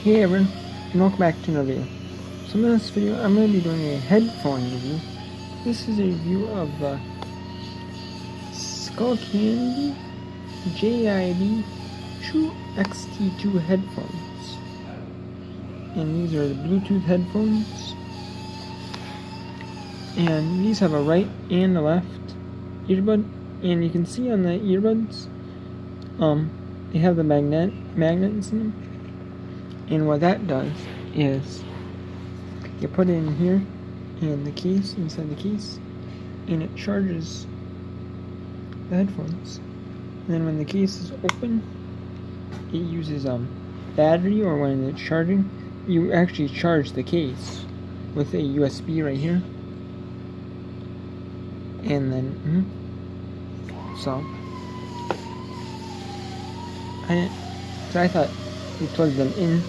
Hey everyone, and welcome back to another video. So in this video, I'm going to be doing a headphone review. This is a review of the Skullcandy JID True XT2 headphones. And these are the Bluetooth headphones. And these have a right and a left earbud. And you can see on the earbuds, they have the magnets in them. And what that does is you put it in here and the case, inside the case, and it charges the headphones. And then when the case is open, it uses battery, or when it's charging, you actually charge the case with a USB right here. And then so I thought you plug them in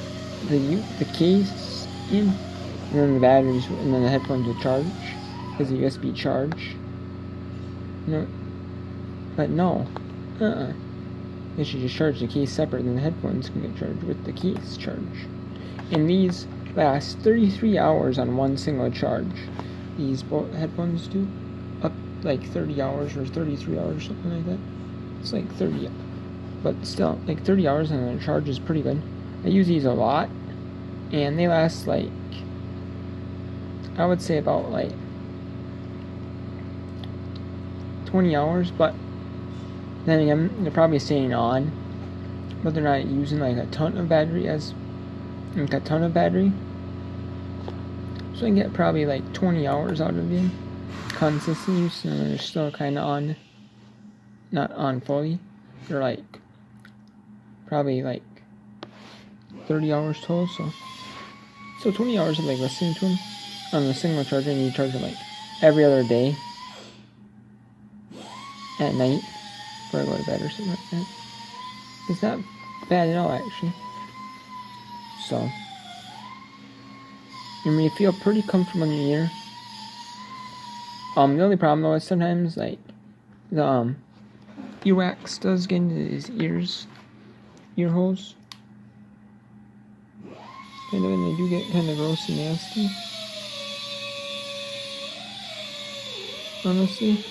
the case in, and then the batteries, and then the headphones will charge as a USB charge. No, but no, they should just charge the case separate, and then the headphones can get charged with the case charge. And these last 33 hours on one single charge. These both headphones do up like 30 hours or 33 hours, something like that. It's like 30, but still, like 30 hours on a charge is pretty good. I use these a lot, and they last like, I would say about like 20 hours, but then again, they're probably staying on, but they're not using like a ton of battery so I can get probably like 20 hours out of them consistent use, and they're still kind of on, not on fully. They're like probably like 30 hours total, so 20 hours of like listening to them on a single charger, and you charge them like every other day at night before I go to bed or something like that. It's not bad at all, actually. So you feel pretty comfortable in your ear. The only problem though is sometimes like the earwax does get into his ear holes. And then they do get kind of gross and nasty, honestly.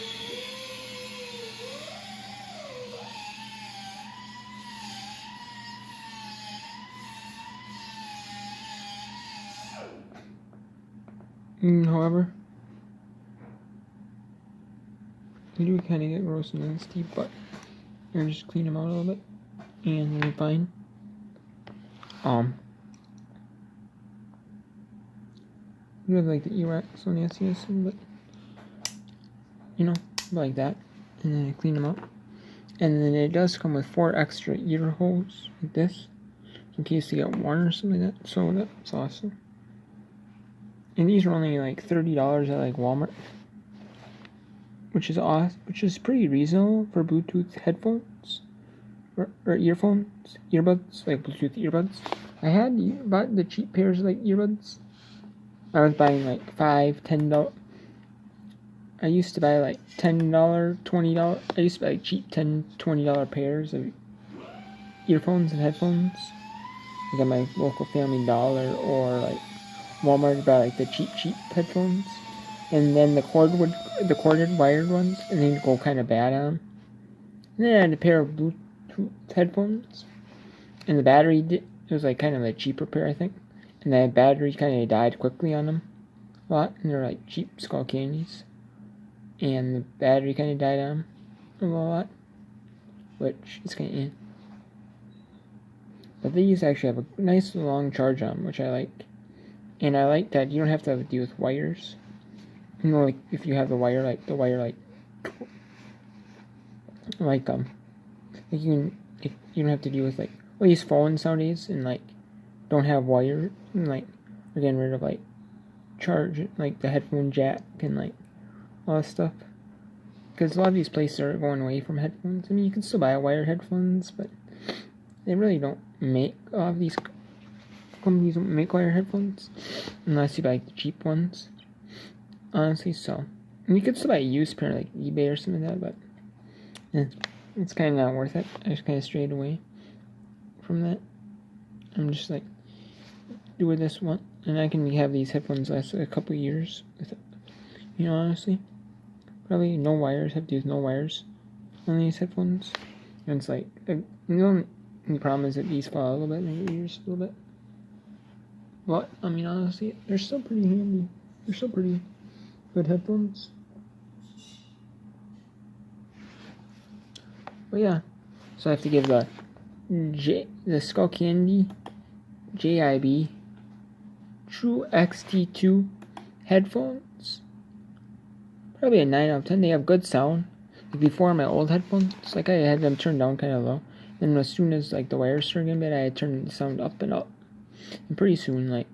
However, they do kind of get gross and nasty, but you just clean them out a little bit, and they're fine. You have like the earwax so nastiness, but like that, and then I clean them up. And then it does come with 4 extra ear holes like this, in case you get worn or something like that. So that's awesome. And these are only like $30 at like Walmart, which is awesome, which is pretty reasonable for Bluetooth headphones or earbuds, like Bluetooth earbuds. I had bought the cheap pairs of like earbuds. I was buying like $5, $10. I used to buy like $10, $20. I used to buy like cheap $10, $20 pairs of earphones and headphones. Like at my local Family Dollar or like Walmart, buy like the cheap headphones. And then the corded wired ones, and they go kind of bad on them. And then I had a pair of Bluetooth headphones, and the battery it was like kind of a cheaper pair, I think. And the battery kind of died quickly on them a lot, and they're like cheap Skullcandies. And the battery kind of died on them a lot, which is kind of But these actually have a nice long charge on them, which I like. And I like that you don't have to deal with wires. Like if you have the wire, like you don't have to deal with like these phones nowadays, and like don't have wire, and like we're getting rid of like charge, like the headphone jack and like all that stuff. Because a lot of these places are going away from headphones. I mean, you can still buy wired headphones, but they really don't make, a lot of these companies don't make wired headphones unless you buy like the cheap ones. Honestly, so. And you could still buy a used pair like eBay or something like that, but it's kind of not worth it. I just kind of strayed away from that. I'm just like, do with this one, and I can have these headphones last a couple of years with it. You know, honestly, probably no wires. Have to use no wires on these headphones. And it's like, the only problem is that these fall a little bit in your ears a little bit. But I mean, honestly, they're still pretty handy. They're still pretty good headphones. But yeah, so I have to give the Skullcandy JIB True XT2 headphones probably a 9 out of 10. They have good sound. Like before, my old headphones, like I had them turned down kind of low. Then as soon as like the wires started getting bad, I had turned the sound up and up. And pretty soon, like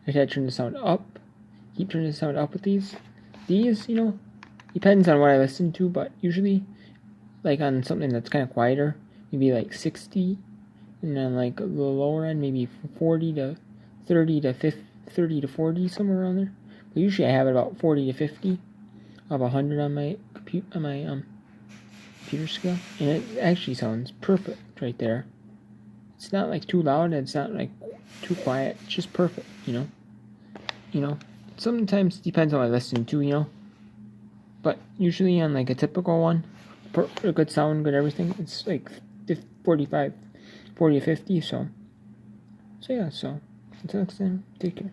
I had to turn the sound up. Keep turning the sound up with these. These, you know, depends on what I listen to, but usually, like on something that's kind of quieter, maybe like 60, and then like the lower end, maybe 40 to 30 to 50, 30 to 40, somewhere around there. But usually I have it about 40 to 50. I have 100 on my computer scale, and it actually sounds perfect right there. It's not like too loud, and it's not like too quiet. It's just perfect, you know. You know, sometimes depends on what I listen to, you know. But usually on like a typical one, a good sound, good everything, it's like 40 to 50. So yeah. So until next time, take care.